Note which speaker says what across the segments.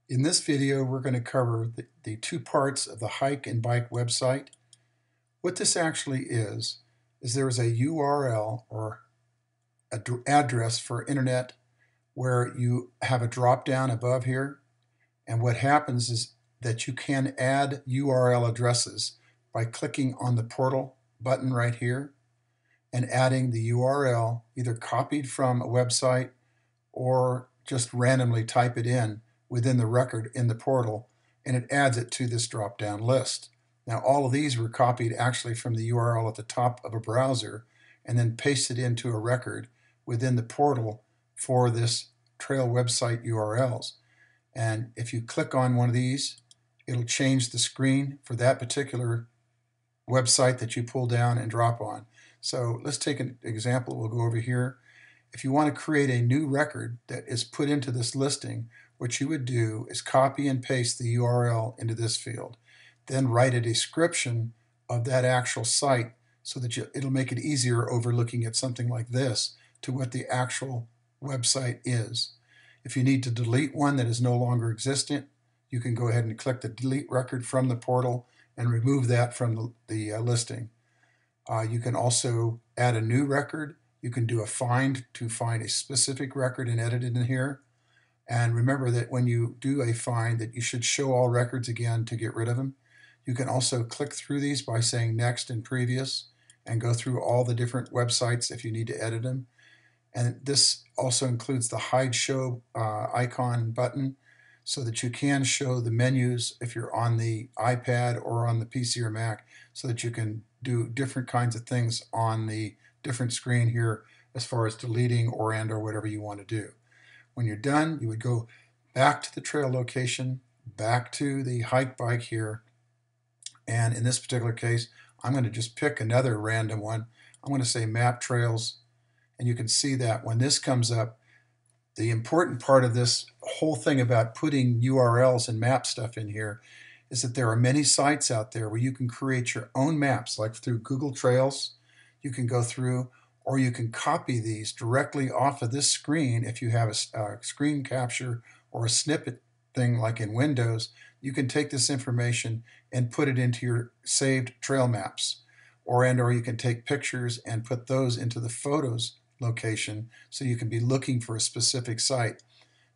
Speaker 1: In this video, we're going to cover the two parts of the Hike and Bike website. What this actually is there is a URL or address for internet where you have a drop down above here, and what happens is that you can add URL addresses by clicking on the portal button right here and adding the URL either copied from a website or just randomly type it in within the record in the portal, and it adds it to this drop-down list. Now, all of these were copied actually from the URL at the top of a browser and then pasted into a record within the portal for this trail website URLs. And if you click on one of these, it'll change the screen for that particular website that you pull down and drop on. So let's take an example. We'll go over here. If you want to create a new record that is put into this listing, what you would do is copy and paste the URL into this field. Then write a description of that actual site so that it'll make it easier over looking at something like this to what the actual website is. If you need to delete one that is no longer existent, you can go ahead and click the delete record from the portal and remove that from the listing. You can also add a new record. You can do a find to find a specific record and edit it in here. And remember that when you do a find that you should show all records again to get rid of them. You can also click through these by saying next and previous and go through all the different websites if you need to edit them. And this also includes the hide show icon button so that you can show the menus if you're on the iPad or on the PC or Mac, so that you can do different kinds of things on the different screen here as far as deleting or whatever you want to do. When you're done, you would go back to the trail location, back to the hike bike here, and in this particular case, I'm going to just pick another random one. I'm going to say map trails, and you can see that when this comes up, the important part of this whole thing about putting URLs and map stuff in here is that there are many sites out there where you can create your own maps, like through Google Trails. You can go through, or you can copy these directly off of this screen. If you have a screen capture or a snippet thing like in Windows, you can take this information and put it into your saved trail maps, or you can take pictures and put those into the photos location so you can be looking for a specific site.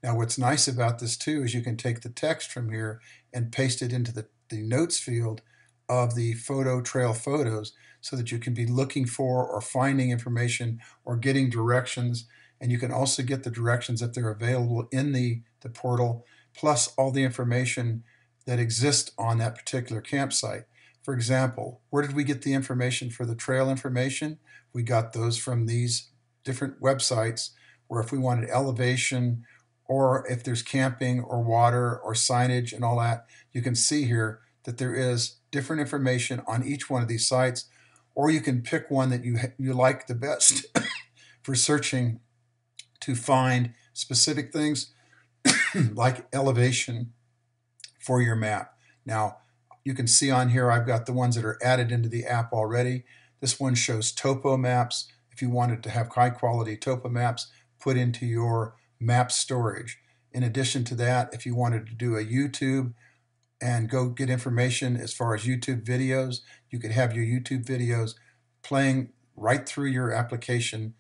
Speaker 1: Now, what's nice about this too is you can take the text from here and paste it into the notes field of the photo trail photos so that you can be looking for or finding information or getting directions. And you can also get the directions if they're available in the portal, plus all the information that exists on that particular campsite. For example, where did we get the information for the trail information? We got those from these different websites, where if we wanted elevation or if there's camping or water or signage and all that, you can see here that there is different information on each one of these sites, or you can pick one that you like the best for searching to find specific things like elevation for your map. Now, you can see on here I've got the ones that are added into the app already. This one shows topo maps. If you wanted to have high quality topo maps put into your map storage. In addition to that, if you wanted to do a YouTube and go get information as far as YouTube videos, you could have your YouTube videos playing right through your application.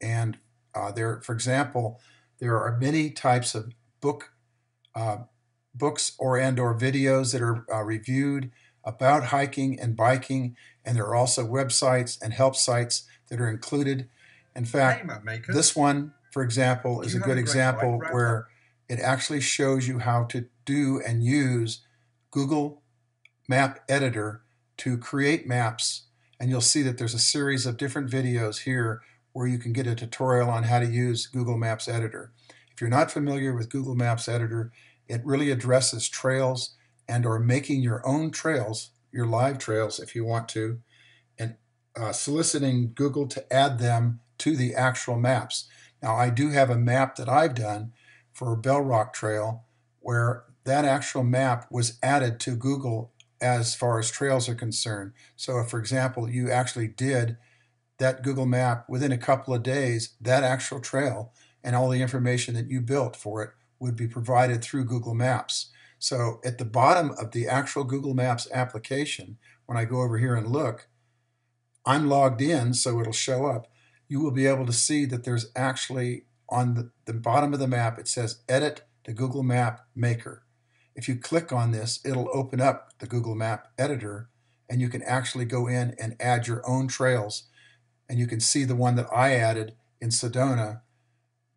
Speaker 1: And for example, there are many types of books or videos that are reviewed about hiking and biking, and there are also websites and help sites that are included. In fact, this one, for example, is a good example where it actually shows you how to do and use Google Map Editor to create maps, and you'll see that there's a series of different videos here where you can get a tutorial on how to use Google Maps Editor. If you're not familiar with Google Maps Editor, it really addresses trails or making your own trails, your live trails if you want to, and soliciting Google to add them to the actual maps. Now, I do have a map that I've done for Bell Rock Trail where that actual map was added to Google as far as trails are concerned. So if, for example, you actually did that Google map within a couple of days, that actual trail and all the information that you built for it would be provided through Google Maps. So at the bottom of the actual Google Maps application, when I go over here and look, I'm logged in, so it'll show up. You will be able to see that there's actually on the bottom of the map, it says Edit the Google Map Maker. If you click on this, it'll open up the Google Map Editor, and you can actually go in and add your own trails. And you can see the one that I added in Sedona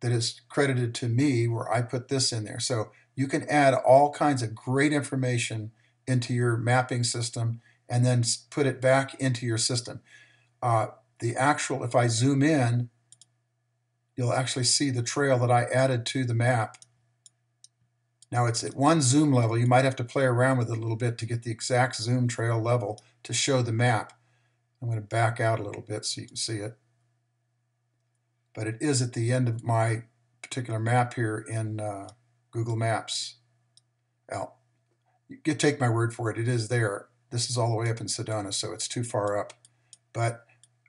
Speaker 1: that is credited to me, where I put this in there. So you can add all kinds of great information into your mapping system and then put it back into your system. If I zoom in, you'll actually see the trail that I added to the map. Now it's at one zoom level. You might have to play around with it a little bit to get the exact zoom trail level to show the map. I'm going to back out a little bit so you can see it. But it is at the end of my particular map here in Google Maps. Well, you can take my word for it. It is there. This is all the way up in Sedona, so it's too far up. But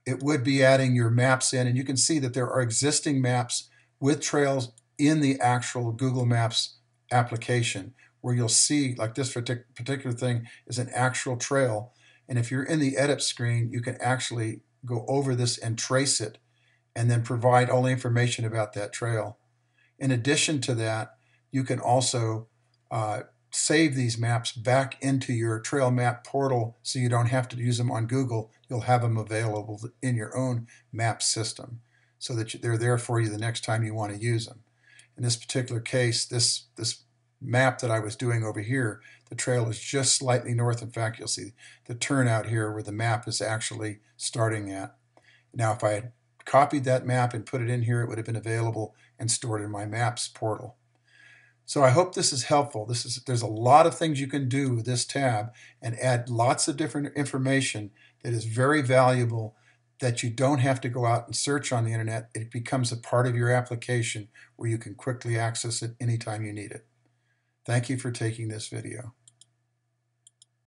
Speaker 1: it would be adding your maps in, and you can see that there are existing maps with trails in the actual Google Maps application, where you'll see, like this particular thing is an actual trail. And if you're in the edit screen, you can actually go over this and trace it and then provide all the information about that trail. In addition to that, you can also save these maps back into your trail map portal, so you don't have to use them on Google. You'll have them available in your own map system so that they're there for you the next time you want to use them. In this particular case, this map that I was doing over here, the trail is just slightly north. In fact, you'll see the turnout here where the map is actually starting at. Now, if I had copied that map and put it in here, it would have been available and stored in my Maps portal. So I hope this is helpful. There's a lot of things you can do with this tab and add lots of different information that is very valuable, that you don't have to go out and search on the internet. It becomes a part of your application where you can quickly access it anytime you need it. Thank you for taking this video.